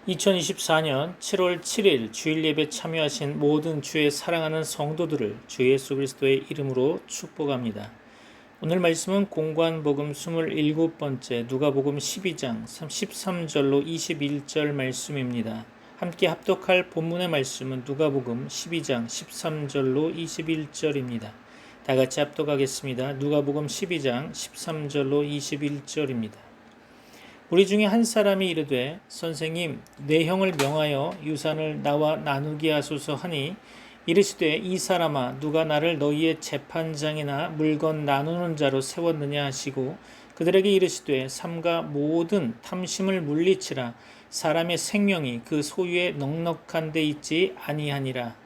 2024년 7월 7일 주일 예배 참여하신 모든 주의 사랑하는 성도들을 주 예수 그리스도의 이름으로 축복합니다. 오늘 말씀은 공관복음 27번째 누가복음 12장 13절로 21절 말씀입니다. 함께 합독할 본문의 말씀은 누가복음 12장 13절로 21절입니다. 다 같이 합독하겠습니다. 누가복음 12장 13절로 21절입니다. 우리 중에 한 사람이 이르되 선생님 내 형을 명하여 유산을 나와 나누게 하소서 하니 이르시되 이 사람아 누가 나를 너희의 재판장이나 물건 나누는 자로 세웠느냐 하시고 그들에게 이르시되 삼가 모든 탐심을 물리치라 사람의 생명이 그 소유에 넉넉한 데 있지 아니하니라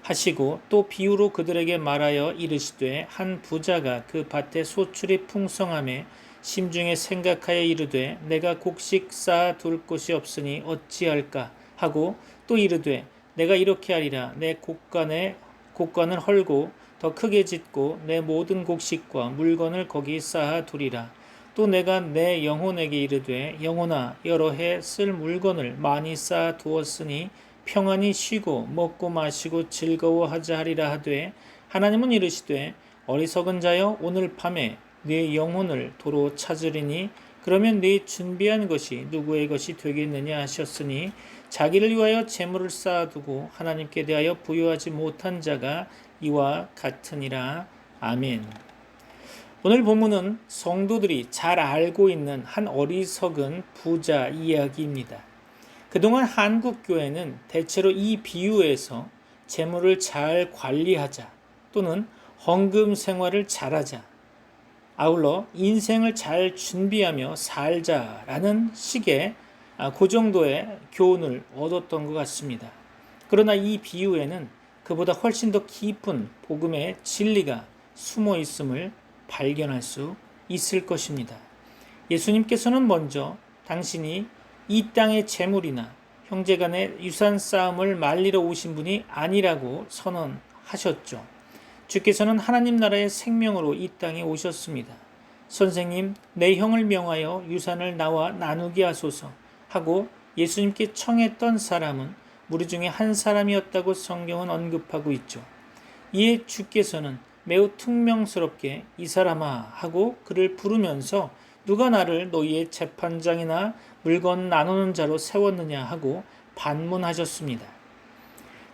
하시고 또 비유로 그들에게 말하여 이르시되 한 부자가 그 밭에 소출이 풍성함에 심중에 생각하여 이르되 내가 곡식 쌓아 둘 곳이 없으니 어찌할까 하고 또 이르되 내가 이렇게 하리라 내 곡간을 헐고 더 크게 짓고 내 모든 곡식과 물건을 거기 쌓아 두리라. 또 내가 내 영혼에게 이르되 영혼아 여러 해 쓸 물건을 많이 쌓아 두었으니 평안히 쉬고 먹고 마시고 즐거워하자 하리라 하되 하나님은 이르시되 어리석은 자여 오늘 밤에 네 영혼을 도로 찾으리니 그러면 네 준비한 것이 누구의 것이 되겠느냐 하셨으니 자기를 위하여 재물을 쌓아두고 하나님께 대하여 부여하지 못한 자가 이와 같으니라. 아멘. 오늘 본문은 성도들이 잘 알고 있는 한 어리석은 부자 이야기입니다. 그동안 한국 교회는 대체로 이 비유에서 재물을 잘 관리하자 또는 헌금 생활을 잘하자 아울러 인생을 잘 준비하며 살자라는 식의 그 정도의 교훈을 얻었던 것 같습니다. 그러나 이 비유에는 그보다 훨씬 더 깊은 복음의 진리가 숨어 있음을 발견할 수 있을 것입니다. 예수님께서는 먼저 당신이 이 땅의 재물이나 형제간의 유산 싸움을 말리러 오신 분이 아니라고 선언하셨죠. 주께서는 하나님 나라의 생명으로 이 땅에 오셨습니다. 선생님, 내 형을 명하여 유산을 나와 나누게 하소서 하고 예수님께 청했던 사람은 무리 중에 한 사람이었다고 성경은 언급하고 있죠. 이에 주께서는 매우 퉁명스럽게 이 사람아 하고 그를 부르면서 누가 나를 너희의 재판장이나 물건 나누는 자로 세웠느냐 하고 반문하셨습니다.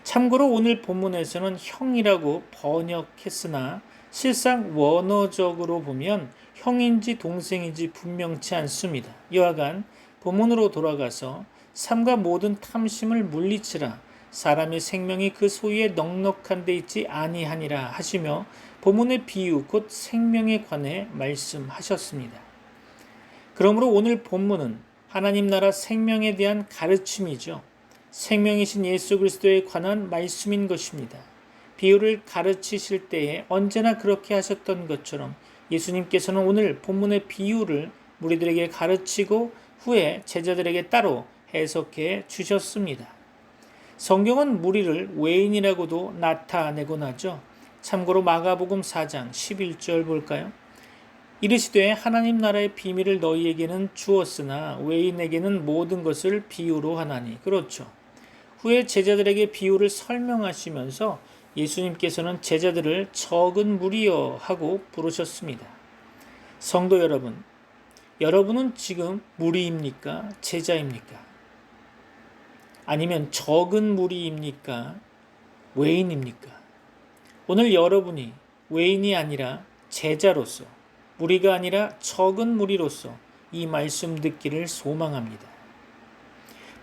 참고로 오늘 본문에서는 형이라고 번역했으나 실상 원어적으로 보면 형인지 동생인지 분명치 않습니다. 여하간 본문으로 돌아가서 삼가 모든 탐심을 물리치라 사람의 생명이 그 소유에 넉넉한 데 있지 아니하니라 하시며 본문의 비유 곧 생명에 관해 말씀하셨습니다. 그러므로 오늘 본문은 하나님 나라 생명에 대한 가르침이죠. 생명이신 예수 그리스도에 관한 말씀인 것입니다. 비유를 가르치실 때에 언제나 그렇게 하셨던 것처럼 예수님께서는 오늘 본문의 비유를 무리들에게 가르치고 후에 제자들에게 따로 해석해 주셨습니다. 성경은 무리를 외인이라고도 나타내곤 하죠. 참고로 마가복음 4장 11절 볼까요? 이르시되 하나님 나라의 비밀을 너희에게는 주었으나 외인에게는 모든 것을 비유로 하나니. 그렇죠. 후에 제자들에게 비유를 설명하시면서 예수님께서는 제자들을 적은 무리여 하고 부르셨습니다. 성도 여러분, 여러분은 지금 무리입니까? 제자입니까? 아니면 적은 무리입니까? 외인입니까? 오늘 여러분이 외인이 아니라 제자로서, 무리가 아니라 적은 무리로서 이 말씀 듣기를 소망합니다.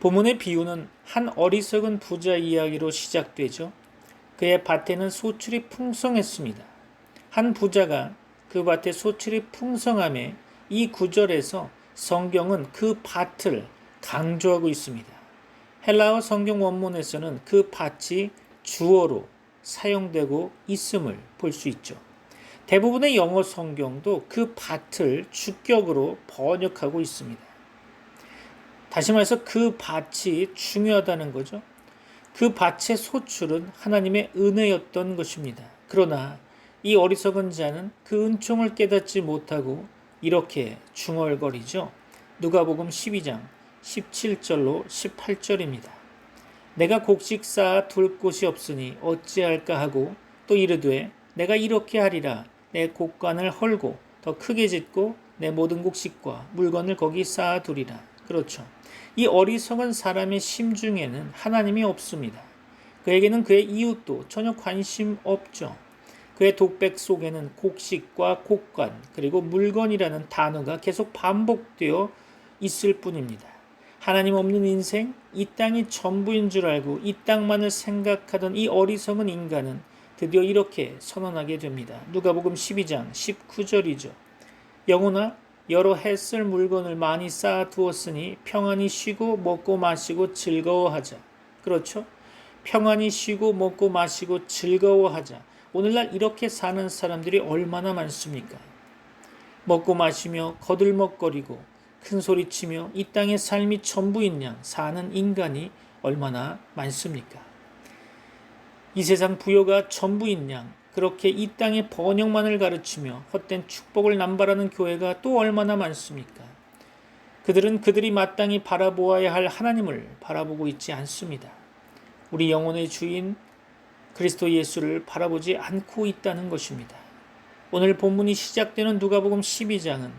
본문의 비유는 한 어리석은 부자 이야기로 시작되죠. 그의 밭에는 소출이 풍성했습니다. 한 부자가 그 밭에 소출이 풍성함에 이 구절에서 성경은 그 밭을 강조하고 있습니다. 헬라어 성경 원문에서는 그 밭이 주어로 사용되고 있음을 볼 수 있죠. 대부분의 영어 성경도 그 밭을 주격으로 번역하고 있습니다. 다시 말해서 그 밭이 중요하다는 거죠. 그 밭의 소출은 하나님의 은혜였던 것입니다. 그러나 이 어리석은 자는 그 은총을 깨닫지 못하고 이렇게 중얼거리죠. 누가복음 12장 17절로 18절입니다. 내가 곡식 쌓아 둘 곳이 없으니 어찌할까 하고 또 이르되 내가 이렇게 하리라. 내 곡간을 헐고 더 크게 짓고 내 모든 곡식과 물건을 거기 쌓아 두리라. 그렇죠. 이 어리석은 사람의 심중에는 하나님이 없습니다. 그에게는 그의 이웃도 전혀 관심 없죠. 그의 독백 속에는 곡식과 곡간 그리고 물건이라는 단어가 계속 반복되어 있을 뿐입니다. 하나님 없는 인생, 이 땅이 전부인 줄 알고 이 땅만을 생각하던 이 어리석은 인간은 드디어 이렇게 선언하게 됩니다. 누가복음 12장 19절이죠. 영혼아, 여러 해쓸 물건을 많이 쌓아 두었으니 평안히 쉬고 먹고 마시고 즐거워하자. 그렇죠? 평안히 쉬고 먹고 마시고 즐거워하자. 오늘날 이렇게 사는 사람들이 얼마나 많습니까? 먹고 마시며 거들먹거리고 큰 소리치며 이 땅의 삶이 전부인 양 사는 인간이 얼마나 많습니까? 이 세상 부여가 전부인 양 그렇게 이 땅의 번영만을 가르치며 헛된 축복을 남발하는 교회가 또 얼마나 많습니까? 그들은 그들이 마땅히 바라보아야 할 하나님을 바라보고 있지 않습니다. 우리 영혼의 주인 그리스도 예수를 바라보지 않고 있다는 것입니다. 오늘 본문이 시작되는 누가복음 12장은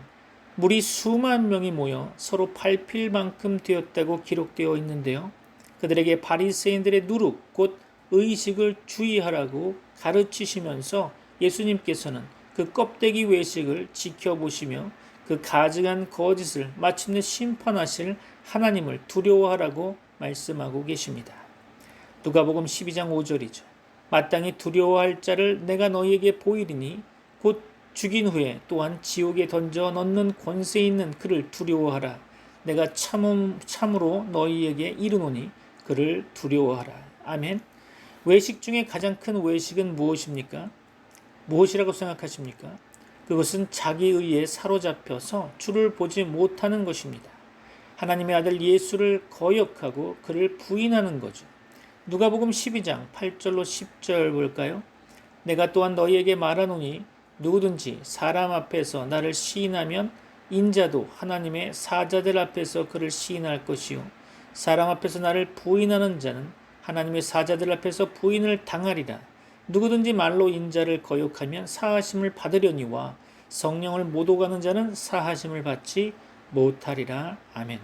물이 수만 명이 모여 서로 밟힐 만큼 되었다고 기록되어 있는데요. 그들에게 바리새인들의 누룩 곧 의식을 주의하라고 가르치시면서 예수님께서는 그 껍데기 외식을 지켜보시며 그 가증한 거짓을 마침내 심판하실 하나님을 두려워하라고 말씀하고 계십니다. 누가복음 12장 5절이죠. 마땅히 두려워할 자를 내가 너희에게 보이리니 곧 죽인 후에 또한 지옥에 던져 넣는 권세 있는 그를 두려워하라. 내가 참으로 너희에게 이르노니 그를 두려워하라. 아멘. 외식 중에 가장 큰 외식은 무엇입니까? 무엇이라고 생각하십니까? 그것은 자기의에 사로잡혀서 주를 보지 못하는 것입니다. 하나님의 아들 예수를 거역하고 그를 부인하는 거죠. 누가복음 12장 8절로 10절 볼까요? 내가 또한 너희에게 말하노니 누구든지 사람 앞에서 나를 시인하면 인자도 하나님의 사자들 앞에서 그를 시인할 것이요 사람 앞에서 나를 부인하는 자는 하나님의 사자들 앞에서 부인을 당하리라. 누구든지 말로 인자를 거역하면 사하심을 받으려니와 성령을 못 오가는 자는 사하심을 받지 못하리라. 아멘.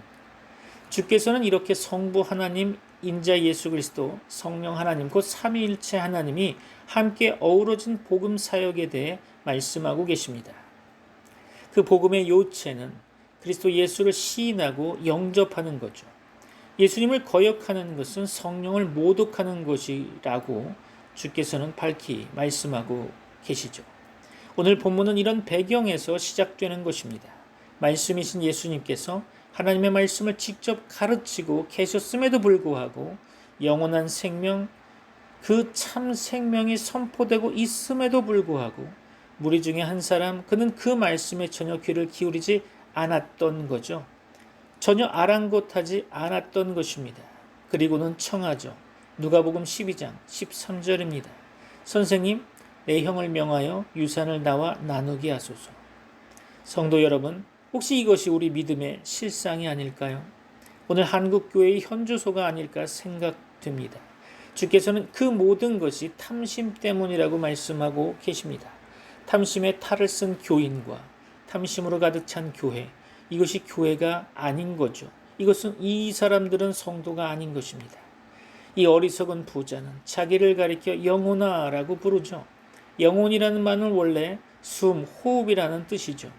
주께서는 이렇게 성부 하나님, 인자 예수 그리스도, 성령 하나님 곧 삼위일체 하나님이 함께 어우러진 복음 사역에 대해 말씀하고 계십니다. 그 복음의 요체는 그리스도 예수를 시인하고 영접하는 거죠. 예수님을 거역하는 것은 성령을 모독하는 것이라고 주께서는 밝히 말씀하고 계시죠. 오늘 본문은 이런 배경에서 시작되는 것입니다. 말씀이신 예수님께서 하나님의 말씀을 직접 가르치고 계셨음에도 불구하고 영원한 생명, 그 참 생명이 선포되고 있음에도 불구하고 무리 중에 한 사람, 그는 그 말씀에 전혀 귀를 기울이지 않았던 거죠. 전혀 아랑곳하지 않았던 것입니다. 그리고는 청하죠. 누가복음 12장 13절입니다. 선생님, 내 형을 명하여 유산을 나와 나누게 하소서. 성도 여러분, 혹시 이것이 우리 믿음의 실상이 아닐까요? 오늘 한국교회의 현주소가 아닐까 생각됩니다. 주께서는 그 모든 것이 탐심 때문이라고 말씀하고 계십니다. 탐심에 탈을 쓴 교인과 탐심으로 가득 찬 교회, 이것이 교회가 아닌 거죠. 이것은 이 사람들은 성도가 아닌 것입니다. 이 어리석은 부자는 자기를 가리켜 영혼아라고 부르죠. 영혼이라는 말은 원래 숨, 호흡이라는 뜻이죠.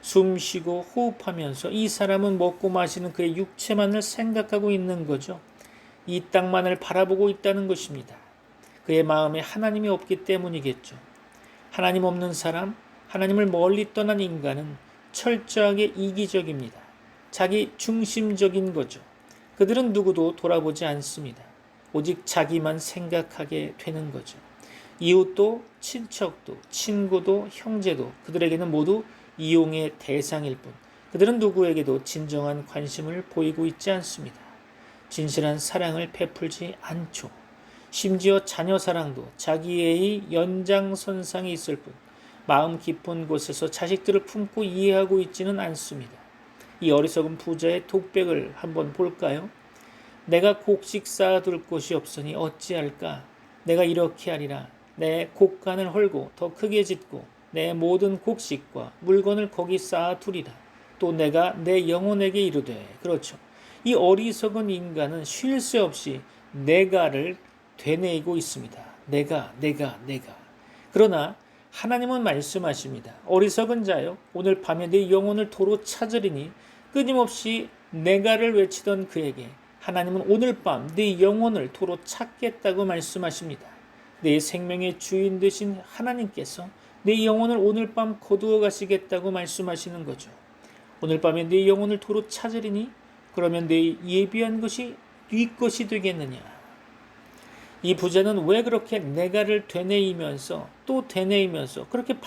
숨 쉬고 호흡하면서 이 사람은 먹고 마시는 그의 육체만을 생각하고 있는 거죠. 이 땅만을 바라보고 있다는 것입니다. 그의 마음에 하나님이 없기 때문이겠죠. 하나님 없는 사람, 하나님을 멀리 떠난 인간은 철저하게 이기적입니다. 자기 중심적인 거죠. 그들은 누구도 돌아보지 않습니다. 오직 자기만 생각하게 되는 거죠. 이웃도 친척도 친구도 형제도 그들에게는 모두 이용의 대상일 뿐 그들은 누구에게도 진정한 관심을 보이고 있지 않습니다. 진실한 사랑을 베풀지 않죠. 심지어 자녀 사랑도 자기의 연장선상에 있을 뿐 마음 깊은 곳에서 자식들을 품고 이해하고 있지는 않습니다. 이 어리석은 부자의 독백을 한번 볼까요? 내가 곡식 쌓아둘 곳이 없으니 어찌할까? 내가 이렇게 하리라. 내 곡간을 헐고 더 크게 짓고 내 모든 곡식과 물건을 거기 쌓아두리라. 또 내가 내 영혼에게 이르되. 그렇죠. 이 어리석은 인간은 쉴 새 없이 내가를 되뇌이고 있습니다. 내가. 그러나 하나님은 말씀하십니다. 어리석은 자여, 오늘 밤에 네 영혼을 도로 찾으리니. 끊임없이 내가를 외치던 그에게 하나님은 오늘 밤 네 영혼을 도로 찾겠다고 말씀하십니다. 내 생명의 주인 되신 하나님께서 내 영혼을 오늘 밤 거두어 가시겠다고 말씀하시는 거죠. 오늘 밤에 내 영혼을 도로 찾으리니 그러면 내 예비한 것이 네 것이 되겠느냐. 이 부자는 왜 그렇게 내가를 되뇌이면서 또 되뇌이면서 그렇게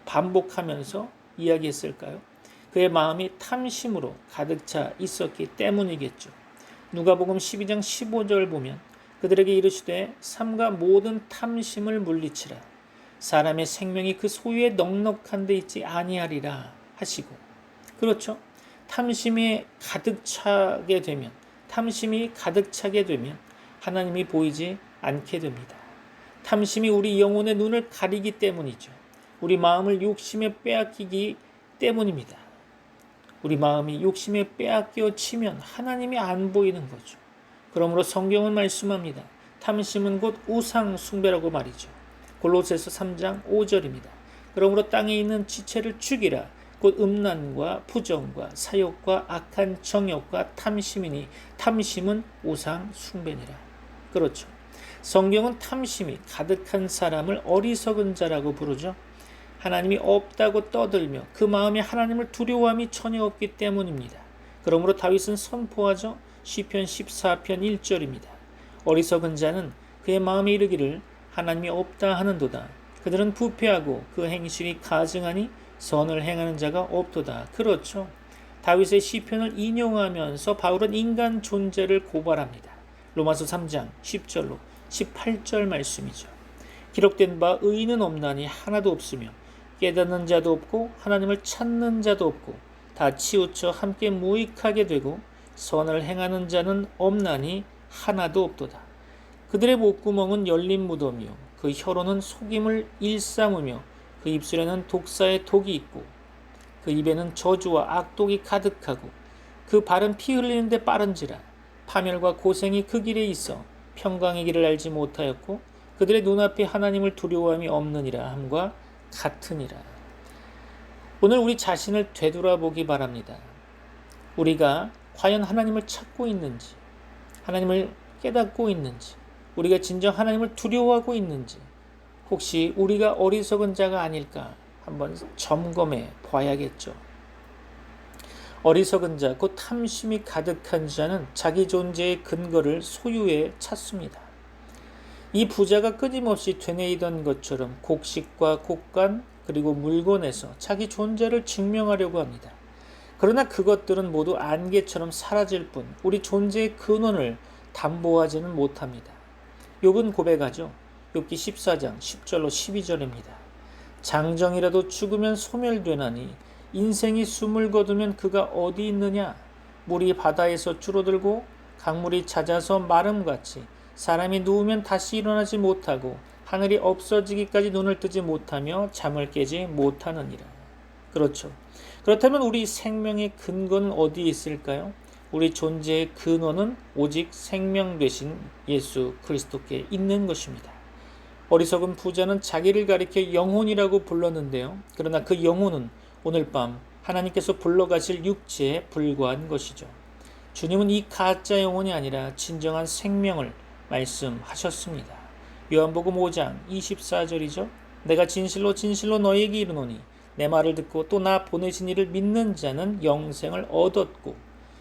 반복하면서 이야기했을까요? 그의 마음이 탐심으로 가득 차 있었기 때문이겠죠. 누가복음 12장 15절 보면 그들에게 이르시되 삼가 모든 탐심을 물리치라. 사람의 생명이 그 소유에 넉넉한 데 있지 아니하리라 하시고. 그렇죠. 탐심이 가득 차게 되면 하나님이 보이지 않게 됩니다. 탐심이 우리 영혼의 눈을 가리기 때문이죠. 우리 마음을 욕심에 빼앗기기 때문입니다. 우리 마음이 욕심에 빼앗겨치면 하나님이 안 보이는 거죠. 그러므로 성경은 말씀합니다. 탐심은 곧 우상 숭배라고 말이죠. 골로새서 3장 5절입니다. 그러므로 땅에 있는 지체를 죽이라. 곧 음란과 부정과 사욕과 악한 정욕과 탐심이니 탐심은 우상 숭배니라. 그렇죠. 성경은 탐심이 가득한 사람을 어리석은 자라고 부르죠. 하나님이 없다고 떠들며 그 마음에 하나님을 두려워함이 전혀 없기 때문입니다. 그러므로 다윗은 선포하죠. 시편 14편 1절입니다. 어리석은 자는 그의 마음에 이르기를 하나님이 없다 하는도다. 그들은 부패하고 그 행실이 가증하니 선을 행하는 자가 없도다. 그렇죠. 다윗의 시편을 인용하면서 바울은 인간 존재를 고발합니다. 로마서 3장 10절로 18절 말씀이죠. 기록된 바 의인은 없나니 하나도 없으며 깨닫는 자도 없고 하나님을 찾는 자도 없고 다 치우쳐 함께 무익하게 되고 선을 행하는 자는 없나니 하나도 없도다. 그들의 목구멍은 열린 무덤이요 그 혀로는 속임을 일삼으며 그 입술에는 독사의 독이 있고 그 입에는 저주와 악독이 가득하고 그 발은 피 흘리는데 빠른지라. 파멸과 고생이 그 길에 있어 평강의 길을 알지 못하였고 그들의 눈앞에 하나님을 두려워함이 없느니라 함과 같으니라. 오늘 우리 자신을 되돌아보기 바랍니다. 우리가 과연 하나님을 찾고 있는지, 하나님을 깨닫고 있는지, 우리가 진정 하나님을 두려워하고 있는지, 혹시 우리가 어리석은 자가 아닐까 한번 점검해 봐야겠죠. 어리석은 자, 곧 탐심이 가득한 자는 자기 존재의 근거를 소유에 찾습니다. 이 부자가 끊임없이 되뇌이던 것처럼 곡식과 곡간 그리고 물건에서 자기 존재를 증명하려고 합니다. 그러나 그것들은 모두 안개처럼 사라질 뿐 우리 존재의 근원을 담보하지는 못합니다. 욥은 고백하죠. 욥기 14장 10절로 12절입니다. 장정이라도 죽으면 소멸되나니 인생이 숨을 거두면 그가 어디 있느냐. 물이 바다에서 줄어들고 강물이 잦아서 마름같이 사람이 누우면 다시 일어나지 못하고 하늘이 없어지기까지 눈을 뜨지 못하며 잠을 깨지 못하느니라. 그렇죠. 그렇다면 우리 생명의 근거는 어디에 있을까요? 우리 존재의 근원은 오직 생명 되신 예수 그리스도께 있는 것입니다. 어리석은 부자는 자기를 가리켜 영혼이라고 불렀는데요. 그러나 그 영혼은 오늘 밤 하나님께서 불러가실 육체에 불과한 것이죠. 주님은 이 가짜 영혼이 아니라 진정한 생명을 말씀하셨습니다. 요한복음 5장 24절이죠. 내가 진실로 진실로 너희에게 이르노니 내 말을 듣고 또 나 보내신 이를 믿는 자는 영생을 얻었고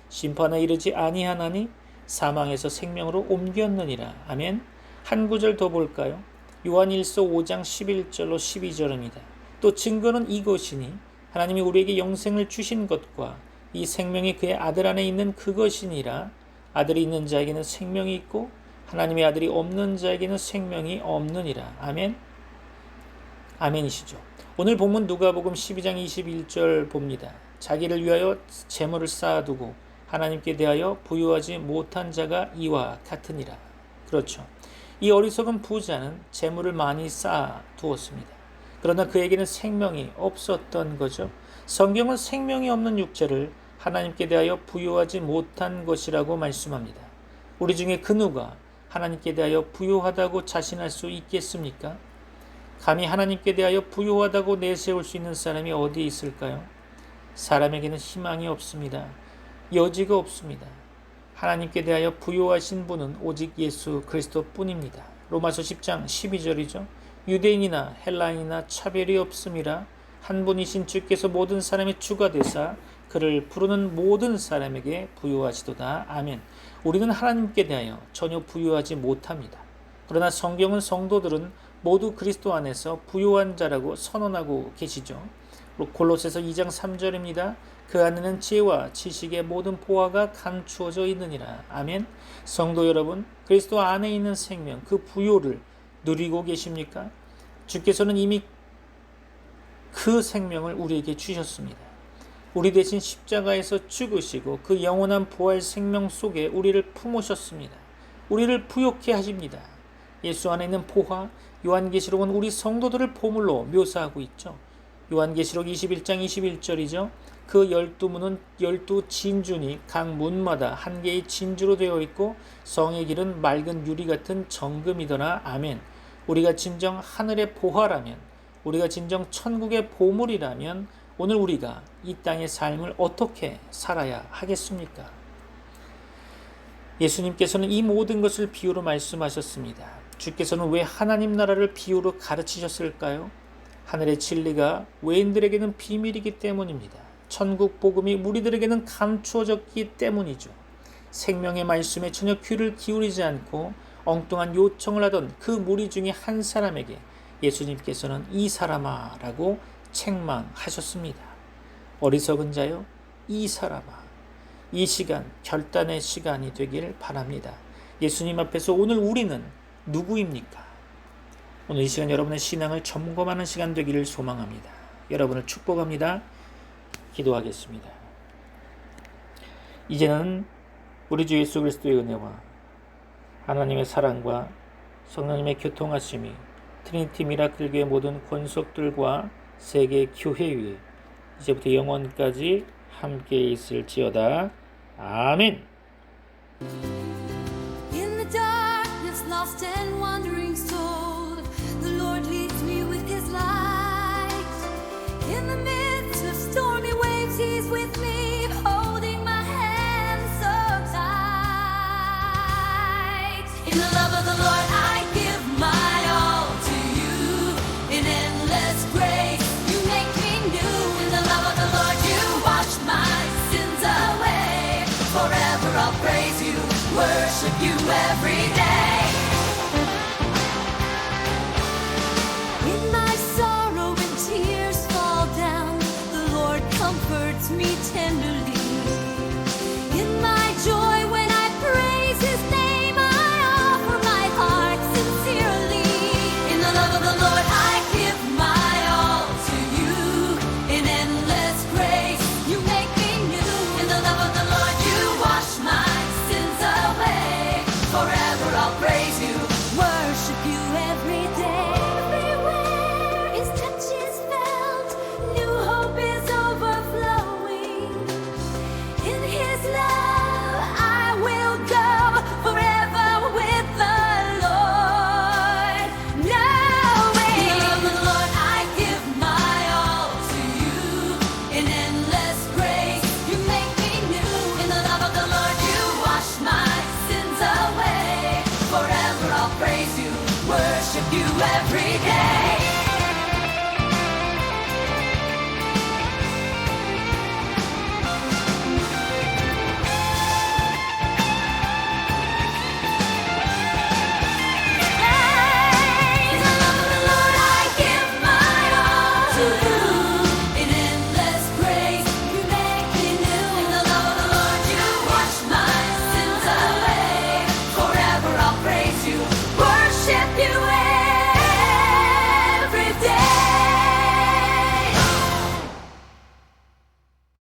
심판에 이르지 아니하나니 사망에서 생명으로 옮겼느니라. 아멘. 한 구절 더 볼까요? 요한일서 5장 11절로 12절입니다. 또 증거는 이것이니 하나님이 우리에게 영생을 주신 것과 이 생명이 그의 아들 안에 있는 그것이니라. 아들이 있는 자에게는 생명이 있고 하나님의 아들이 없는 자에게는 생명이 없느니라. 아멘. 아멘이시죠. 오늘 본문 누가복음 12장 21절 봅니다. 자기를 위하여 재물을 쌓아두고 하나님께 대하여 부유하지 못한 자가 이와 같으니라. 그렇죠. 이 어리석은 부자는 재물을 많이 쌓아두었습니다. 그러나 그에게는 생명이 없었던 거죠. 성경은 생명이 없는 육체를 하나님께 대하여 부유하지 못한 것이라고 말씀합니다. 우리 중에 그 누가 하나님께 대하여 부유하다고 자신할 수 있겠습니까? 감히 하나님께 대하여 부유하다고 내세울 수 있는 사람이 어디 있을까요? 사람에게는 희망이 없습니다. 여지가 없습니다. 하나님께 대하여 부유하신 분은 오직 예수 그리스도뿐입니다. 로마서 10장 12절이죠. 유대인이나 헬라인이나 차별이 없음이라 한 분이신 주께서 모든 사람의 주가 되사 그를 부르는 모든 사람에게 부유하시도다. 아멘. 우리는 하나님께 대하여 전혀 부유하지 못합니다. 그러나 성경은 성도들은 모두 그리스도 안에서 부유한 자라고 선언하고 계시죠. 골로새서 2장 3절입니다. 그 안에는 지혜와 지식의 모든 보화가 감추어져 있느니라. 아멘. 성도 여러분, 그리스도 안에 있는 생명, 그 부요를 누리고 계십니까? 주께서는 이미 그 생명을 우리에게 주셨습니다. 우리 대신 십자가에서 죽으시고 그 영원한 부활 생명 속에 우리를 품으셨습니다. 우리를 부욕케 하십니다. 예수 안에 있는 보화, 요한계시록은 우리 성도들을 보물로 묘사하고 있죠. 요한계시록 21장 21절이죠. 그 12문은 12진주니 각 문마다 한 개의 진주로 되어 있고 성의 길은 맑은 유리 같은 정금이더라. 아멘. 우리가 진정 하늘의 보화라면, 우리가 진정 천국의 보물이라면 오늘 우리가 이 땅의 삶을 어떻게 살아야 하겠습니까? 예수님께서는 이 모든 것을 비유로 말씀하셨습니다. 주께서는 왜 하나님 나라를 비유로 가르치셨을까요? 하늘의 진리가 외인들에게는 비밀이기 때문입니다. 천국 복음이 우리들에게는 감추어졌기 때문이죠. 생명의 말씀에 전혀 귀를 기울이지 않고 엉뚱한 요청을 하던 그 무리 중에 한 사람에게 예수님께서는 이 사람아 라고 책망하셨습니다. 어리석은 자요, 이 사람아. 이 시간 결단의 시간이 되길 바랍니다. 예수님 앞에서 오늘 우리는 누구입니까? 오늘 이 시간 여러분의 신앙을 점검하는 시간 되기를 소망합니다. 여러분을 축복합니다. 기도하겠습니다. 이제는 우리 주 예수 그리스도의 은혜와 하나님의 사랑과 성령님의 교통하심이 트리니티 미라클 교회 모든 권속들과 세계 교회 위에 이제부터 영원까지 함께 있을지어다. 아멘. In the darkness, lost and wandering soul, the Lord leads me with His light. In the midst of stormy waves, He's with me, holding my hand so tight. In the love of the Lord, I give my all to you. In endless grace, you make me new. In the love of the Lord, you wash my sins away. Forever I'll praise you, worship you every day.